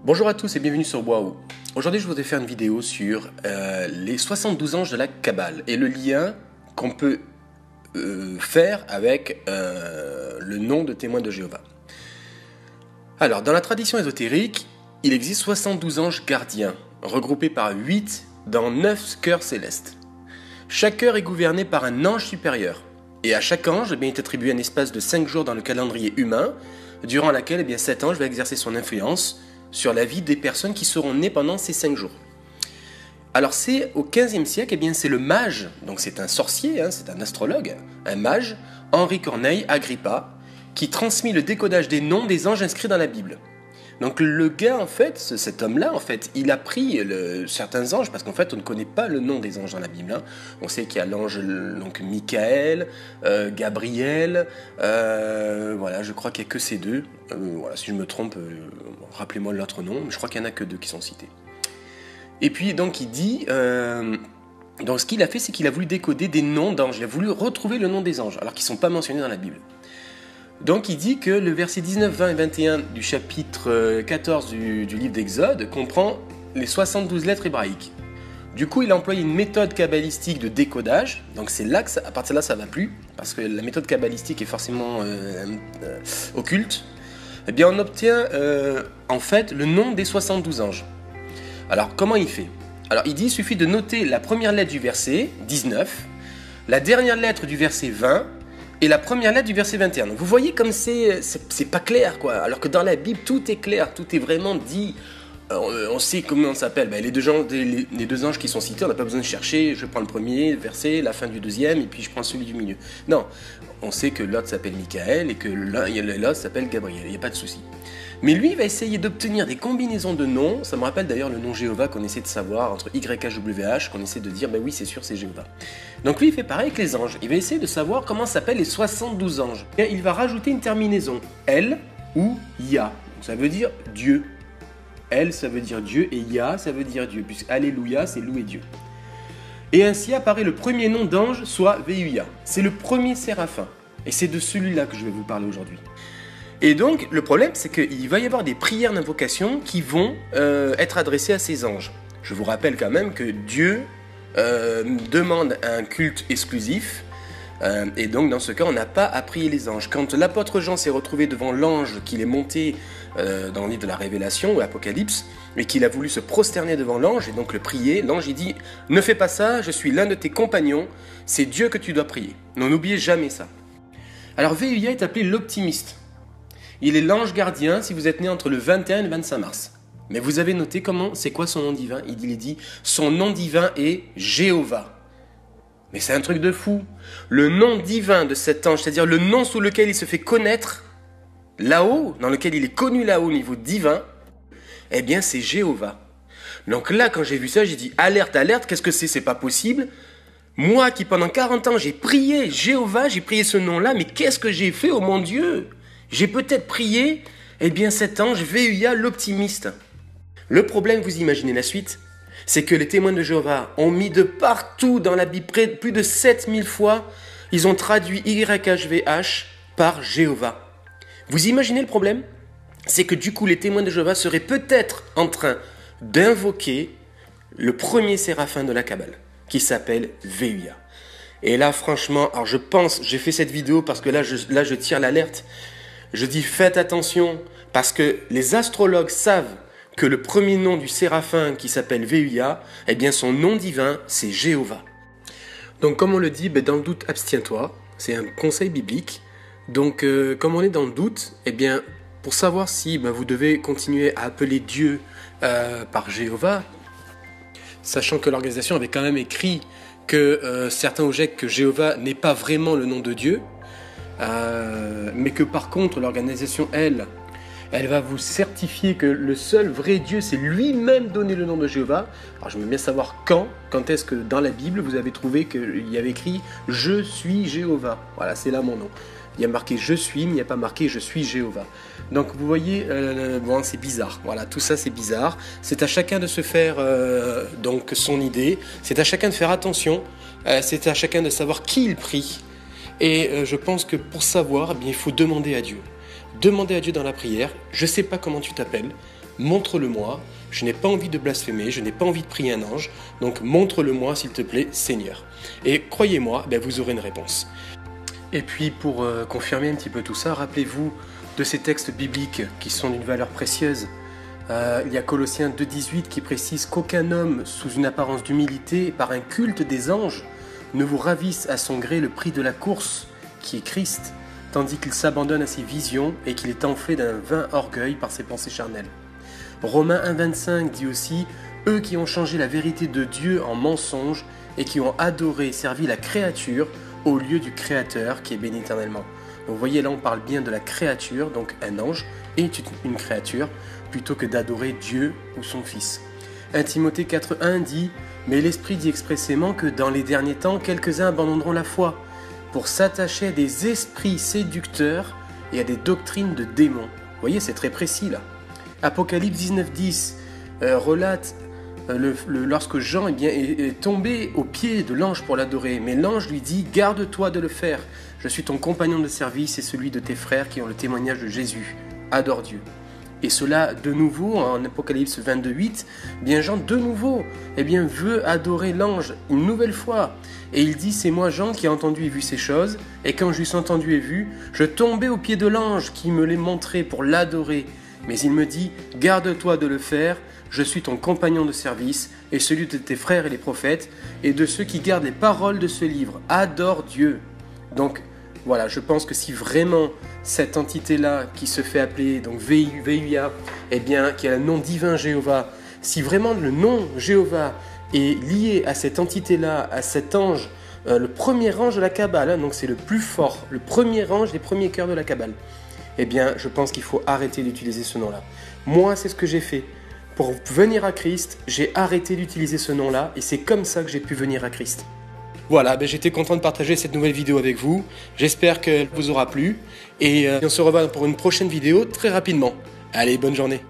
Bonjour à tous et bienvenue sur Waouh. Aujourd'hui, je voudrais faire une vidéo sur les 72 anges de la Kabbale et le lien qu'on peut faire avec le nom de témoin de Jéhovah. Alors, dans la tradition ésotérique, il existe 72 anges gardiens, regroupés par 8 dans 9 cœurs célestes. Chaque cœur est gouverné par un ange supérieur. Et à chaque ange, il est attribué un espace de 5 jours dans le calendrier humain, durant laquelle cet ange va exercer son influence sur la vie des personnes qui seront nées pendant ces 5 jours. Alors c'est au XVe siècle, c'est le mage, donc c'est un sorcier, c'est un astrologue, un mage, Henri Corneille Agrippa, qui transmit le décodage des noms des anges inscrits dans la Bible. Donc le gars, cet homme-là, il a pris certains anges, parce qu'en fait, on ne connaît pas le nom des anges dans la Bible. On sait qu'il y a l'ange Michael, Gabriel, je crois qu'il n'y a que ces deux. Si je me trompe, rappelez-moi l'autre nom, mais je crois qu'il n'y en a que 2 qui sont cités. Et puis, donc, il dit... donc, ce qu'il a fait, c'est qu'il a voulu décoder des noms d'anges. Il a voulu retrouver le nom des anges, alors qu'ils ne sont pas mentionnés dans la Bible. Donc il dit que le verset 19, 20 et 21 du chapitre 14 du livre d'Exode comprend les 72 lettres hébraïques. Du coup, il a employé une méthode kabbalistique de décodage. Donc c'est là que à partir de là, ça ne va plus, parce que la méthode kabbalistique est forcément occulte. Eh bien, on obtient le nom des 72 anges. Alors, comment il fait? Alors, il dit il suffit de noter la première lettre du verset 19, la dernière lettre du verset 20, et la première lettre du verset 21. Donc vous voyez comme c'est pas clair, quoi. Alors que dans la Bible, tout est clair, tout est vraiment dit. On sait comment on s'appelle. Les deux anges qui sont cités, on n'a pas besoin de chercher. Je prends le premier verset, la fin du deuxième, et puis je prends celui du milieu. Non, on sait que l'autre s'appelle Michael et que l'autre s'appelle Gabriel. Il n'y a pas de souci. Mais lui, il va essayer d'obtenir des combinaisons de noms. Ça me rappelle d'ailleurs le nom Jéhovah qu'on essaie de savoir, entre YHWH, qu'on essaie de dire, oui, c'est sûr, c'est Jéhovah. Donc lui, il fait pareil avec les anges. Il va essayer de savoir comment s'appellent les 72 anges. Et il va rajouter une terminaison, El ou Ya. Donc, ça veut dire Dieu. El, ça veut dire Dieu, et Ya, ça veut dire Dieu, puisque Alléluia, c'est louer Dieu. Et ainsi apparaît le premier nom d'ange, soit Vehuya. C'est le premier séraphin. Et c'est de celui-là que je vais vous parler aujourd'hui. Et donc, le problème, c'est qu'il va y avoir des prières d'invocation qui vont être adressées à ces anges. Je vous rappelle quand même que Dieu demande un culte exclusif, et donc dans ce cas, on n'a pas à prier les anges. Quand l'apôtre Jean s'est retrouvé devant l'ange qu'il est monté dans le livre de la Révélation, ou l'Apocalypse, et qu'il a voulu se prosterner devant l'ange, et donc le prier, l'ange il dit « Ne fais pas ça, je suis l'un de tes compagnons, c'est Dieu que tu dois prier. » Non, n'oubliez jamais ça. Alors, Vehuya est appelé l'optimiste. Il est l'ange gardien si vous êtes né entre le 21 et le 25 mars. Mais vous avez noté c'est quoi son nom divin? Il dit, son nom divin est Jéhovah. Mais c'est un truc de fou. Le nom divin de cet ange, c'est-à-dire le nom sous lequel il se fait connaître, là-haut, dans lequel il est connu là-haut au niveau divin, c'est Jéhovah. Donc là, quand j'ai vu ça, j'ai dit, alerte, alerte, qu'est-ce que c'est? C'est pas possible. Moi qui pendant 40 ans, j'ai prié Jéhovah, j'ai prié ce nom-là, mais qu'est-ce que j'ai fait, oh mon Dieu? J'ai peut-être prié, cet ange, Vehuya, l'optimiste. Le problème, vous imaginez la suite, c'est que les témoins de Jéhovah ont mis de partout dans la Bible, plus de 7000 fois, ils ont traduit YHVH par Jéhovah. Vous imaginez le problème? C'est que du coup, les témoins de Jéhovah seraient peut-être en train d'invoquer le premier séraphin de la Kabbale, qui s'appelle Vehuya. Et là, franchement, alors j'ai fait cette vidéo parce que là, je tire l'alerte. Je dis faites attention parce que les astrologues savent que le premier nom du séraphin qui s'appelle Vehuya, son nom divin c'est Jéhovah. Donc comme on le dit, dans le doute abstiens-toi, c'est un conseil biblique. Donc comme on est dans le doute, pour savoir si vous devez continuer à appeler Dieu par Jéhovah, sachant que l'organisation avait quand même écrit que certains objectent que Jéhovah n'est pas vraiment le nom de Dieu, mais que par contre l'organisation elle va vous certifier que le seul vrai Dieu c'est lui-même donné le nom de Jéhovah. Alors j'aimerais bien savoir quand est-ce que dans la Bible vous avez trouvé qu'il y avait écrit je suis Jéhovah. Voilà, c'est là mon nom. Il y a marqué je suis, mais il n'y a pas marqué je suis Jéhovah. Donc vous voyez, c'est bizarre. Voilà, tout ça c'est bizarre. C'est à chacun de se faire donc son idée. C'est à chacun de faire attention. C'est à chacun de savoir qui il prie. Et je pense que pour savoir, il faut demander à Dieu. Demander à Dieu dans la prière. Je ne sais pas comment tu t'appelles. montre-le-moi. Je n'ai pas envie de blasphémer, je n'ai pas envie de prier un ange, donc montre-le-moi s'il te plaît, Seigneur. Et croyez-moi, vous aurez une réponse. Et puis pour confirmer un petit peu tout ça, rappelez-vous de ces textes bibliques qui sont d'une valeur précieuse. Il y a Colossiens 2,18 qui précise qu'aucun homme, sous une apparence d'humilité et par un culte des anges, ne vous ravisse à son gré le prix de la course, qui est Christ, tandis qu'il s'abandonne à ses visions et qu'il est enflé d'un vain orgueil par ses pensées charnelles. Romains 1,25 dit aussi « Eux qui ont changé la vérité de Dieu en mensonge et qui ont adoré et servi la créature au lieu du Créateur qui est béni éternellement. » Donc vous voyez là on parle bien de la créature, donc un ange est une créature, plutôt que d'adorer Dieu ou son Fils. 1 Timothée 4,1 dit « Mais l'Esprit dit expressément que dans les derniers temps, quelques-uns abandonneront la foi pour s'attacher à des esprits séducteurs et à des doctrines de démons. » Vous voyez, c'est très précis là. Apocalypse 19,10 relate lorsque Jean est tombé aux pieds de l'ange pour l'adorer. Mais l'ange lui dit « Garde-toi de le faire. Je suis ton compagnon de service et celui de tes frères qui ont le témoignage de Jésus. Adore Dieu. » Et cela, de nouveau, en Apocalypse 22,8, bien Jean, de nouveau, veut adorer l'ange une nouvelle fois. Et il dit, c'est moi Jean qui ai entendu et vu ces choses, et quand je l'ai entendu et vu, je tombais aux pieds de l'ange qui me les montrait pour l'adorer. Mais il me dit, garde-toi de le faire, je suis ton compagnon de service, et celui de tes frères et les prophètes, et de ceux qui gardent les paroles de ce livre. Adore Dieu. Donc, voilà, je pense que si vraiment cette entité-là qui se fait appeler donc VUA, qui a le nom divin Jéhovah, si vraiment le nom Jéhovah est lié à cette entité-là, à cet ange, le premier ange de la Kabbale, donc c'est le plus fort, le premier ange des premiers cœurs de la Kabbale, je pense qu'il faut arrêter d'utiliser ce nom-là. Moi, c'est ce que j'ai fait. Pour venir à Christ, j'ai arrêté d'utiliser ce nom-là et c'est comme ça que j'ai pu venir à Christ. Voilà, j'étais content de partager cette nouvelle vidéo avec vous. J'espère qu'elle vous aura plu. Et on se revoit pour une prochaine vidéo très rapidement. Allez, bonne journée.